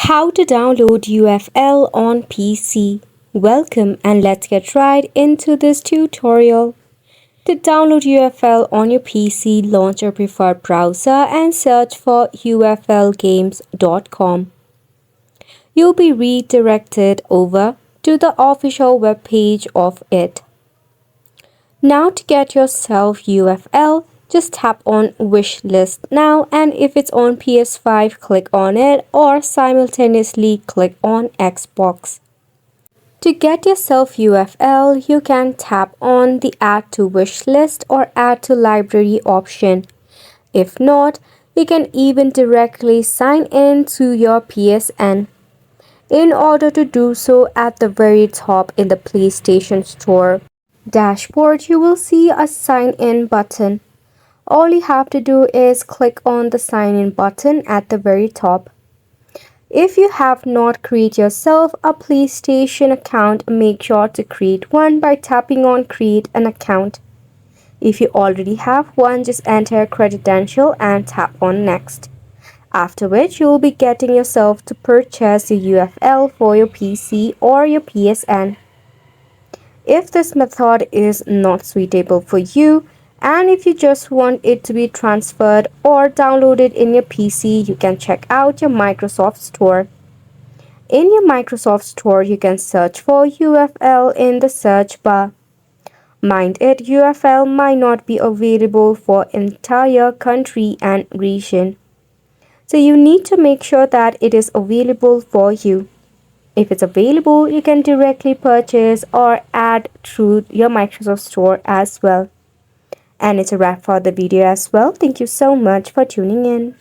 How to download UFL on PC. Welcome and let's get right into this tutorial. To download UFL on your PC, launch your preferred browser and search for uflgames.com. You'll be redirected over to the official web page of it. Now to get yourself UFL, just tap on wish list now, and if it's on PS5 click on it or simultaneously click on Xbox. To get yourself UFL, you can tap on the add to wish list or add to library option. If not, you can even directly sign in to your PSN. In order to do so, at the very top in the PlayStation Store dashboard, you will see a sign in button. All you have to do is click on the sign in button at the very top. If you have not created yourself a PlayStation account, make sure to create one by tapping on create an account. If you already have one, just enter credential and tap on next. After which you will be getting yourself to purchase the UFL for your PC or your PSN. If this method is not suitable for you, and if you just want it to be transferred or downloaded in your PC, you can check out your Microsoft Store. In your Microsoft Store, you can search for UFL in the search bar. Mind it, UFL might not be available for entire country and region. So you need to make sure that it is available for you. If it's available, you can directly purchase or add through your Microsoft Store as well. And it's a wrap for the video as well. Thank you so much for tuning in.